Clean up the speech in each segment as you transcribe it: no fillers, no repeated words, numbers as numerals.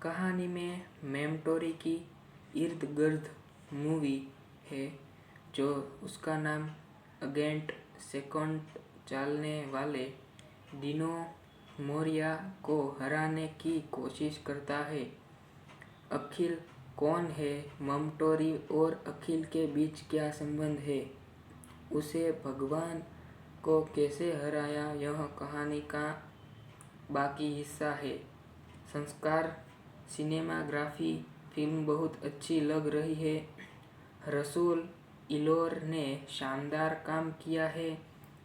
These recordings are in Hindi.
कहानी में मेमटोरी की इर्द गिर्द मूवी है जो उसका नाम एजेंट सेकंड चलने वाले डिनो मोरिया को हराने की कोशिश करता है। अखिल कौन है, मेमटोरी और अखिल के बीच क्या संबंध है, उसे भगवान को कैसे हराया, यह कहानी का बाकी हिस्सा है। संस्कार सिनेमाग्राफी फिल्म बहुत अच्छी लग रही है। रसूल इलोर ने शानदार काम किया है।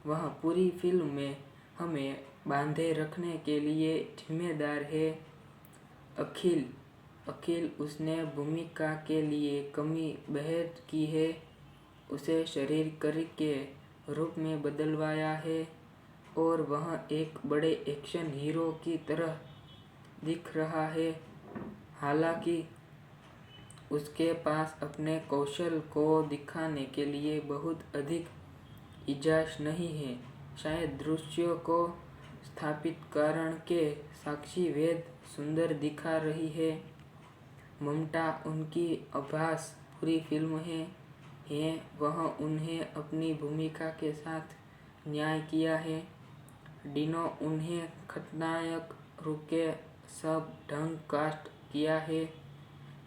वह पूरी फिल्म में हमें बांधे रखने के लिए जिम्मेदार है। अखिल उसने भूमिका के लिए कमी बेहद की है। उसे शरीर के रूप में बदलवाया है और वह एक बड़े एक्शन हीरो की तरह दिख रहा है। हालांकि उसके पास अपने कौशल को दिखाने के लिए बहुत अधिक इजाज़त नहीं है। शायद दृश्यों को स्थापित कारण के साक्षी वेद सुंदर दिखा रही है। ममता उनकी आभास पूरी फिल्म है वह उन्हें अपनी भूमिका के साथ न्याय किया है। डिनो उन्हें खलनायक रूप के सब ढंग कास्ट किया है।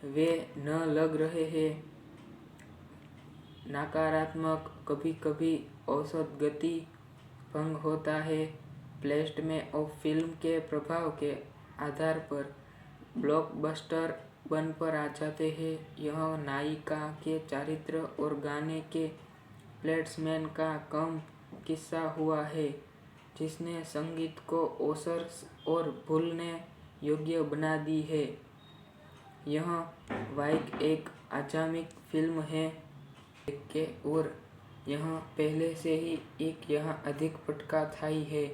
वे न लग रहे हैं नकारात्मक, कभी कभी औसत गति भंग होता है। प्लेसमेंट ऑफ फिल्म के प्रभाव के आधार पर ब्लॉकबस्टर बन पर आ जाते हैं। यह नायिका के चरित्र और गाने के प्लेसमेंट का कम किस्सा हुआ है जिसने संगीत को ओसर और भूलने योग्य बना दी है। यह वाइक एक आध्यात्मिक फिल्म है के और यह पहले से ही एक यहाँ अधिक पटकथाई है।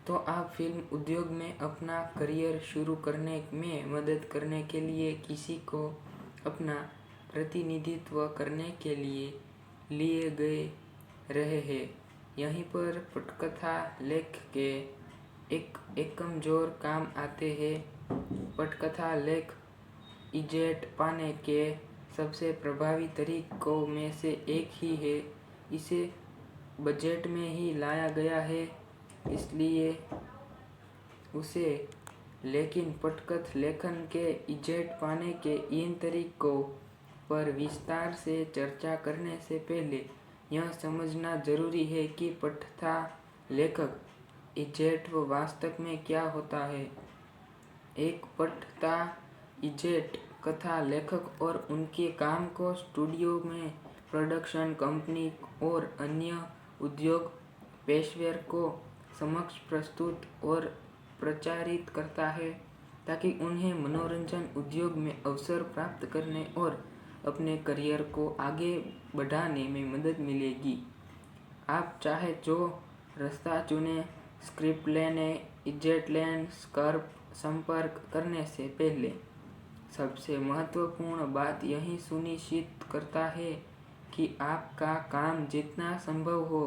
तो आप फिल्म उद्योग में अपना करियर शुरू करने में मदद करने के लिए किसी को अपना प्रतिनिधित्व करने के लिए गए रहे हैं। यहीं पर पटकथा लेख के एक कमजोर काम आते हैं। पटकथा लेख इजेट पाने के सबसे प्रभावी तरीकों में से एक ही है। इसे बजट में ही लाया गया है इसलिए उसे लेकिन पटकथा लेखन के इजेट पाने के इन तरीकों पर विस्तार से चर्चा करने से पहले यह समझना जरूरी है कि पटकथा लेखक इजेट वास्तव में क्या होता है। एक पटकथा इजेट कथा लेखक और उनके काम को स्टूडियो में प्रोडक्शन कंपनी और अन्य उद्योग पेशेवर को समक्ष प्रस्तुत और प्रचारित करता है ताकि उन्हें मनोरंजन उद्योग में अवसर प्राप्त करने और अपने करियर को आगे बढ़ाने में मदद मिलेगी। आप चाहे जो रास्ता चुने, स्क्रिप्ट लेने, इजेट लेने, संपर्क करने से पहले सबसे महत्वपूर्ण बात यही सुनिश्चित करता है कि आपका काम जितना संभव हो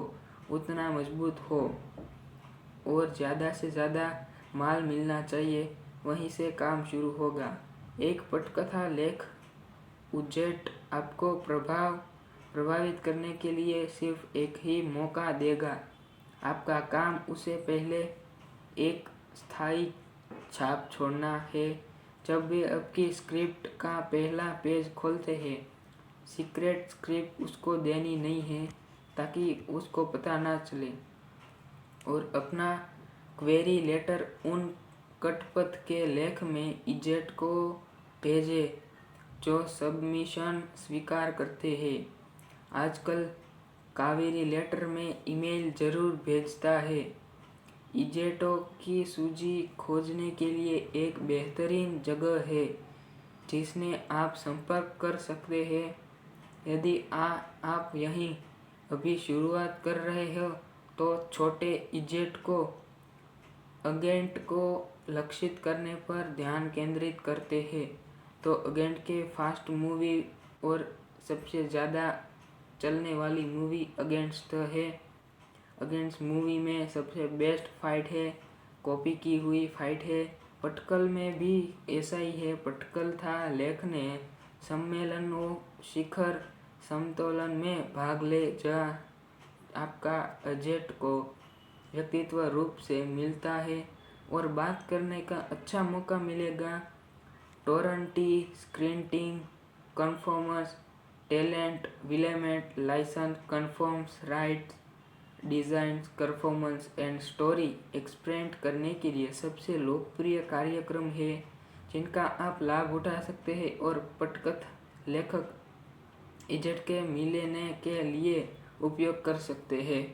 उतना मजबूत हो और ज़्यादा से ज़्यादा माल मिलना चाहिए, वहीं से काम शुरू होगा। एक पटकथा लेख उजेट आपको प्रभावित करने के लिए सिर्फ एक ही मौका देगा। आपका काम उसे पहले एक स्थायी छाप छोड़ना है। जब वे आपकी स्क्रिप्ट का पहला पेज खोलते हैं, सीक्रेट स्क्रिप्ट उसको देनी नहीं है ताकि उसको पता ना चले और अपना क्वेरी लेटर उन कटपथ के लेख में इजेट को भेजे जो सबमिशन स्वीकार करते हैं। आजकल क्वेरी लेटर में ईमेल जरूर भेजता है। इजेटों की सूची खोजने के लिए एक बेहतरीन जगह है जिसने आप संपर्क कर सकते हैं। यदि आप यहीं अभी शुरुआत कर रहे हो तो छोटे इजेट को एजेंट को लक्षित करने पर ध्यान केंद्रित करते हैं तो एजेंट के फास्ट मूवी और सबसे ज़्यादा चलने वाली मूवी अगेंस्ट है। अगेंस्ट मूवी में सबसे बेस्ट फाइट है, कॉपी की हुई फाइट है। पटकल में भी ऐसा ही है। पटकल था लेखने सम्मेलनों शिखर समतोलन में भाग ले जहाँ आपका एजेंट को व्यक्तित्व रूप से मिलता है और बात करने का अच्छा मौका मिलेगा। टोरंटी स्क्रीनिंग कन्फर्म्स टैलेंट विलेमेंट license confirms rights design performance and story experiment करने के लिए सबसे लोकप्रिय कार्यक्रम है जिनका आप लाभ उठा सकते हैं और पटकथा लेखक एजेंट के मिलने के लिए उपयोग कर सकते हैं।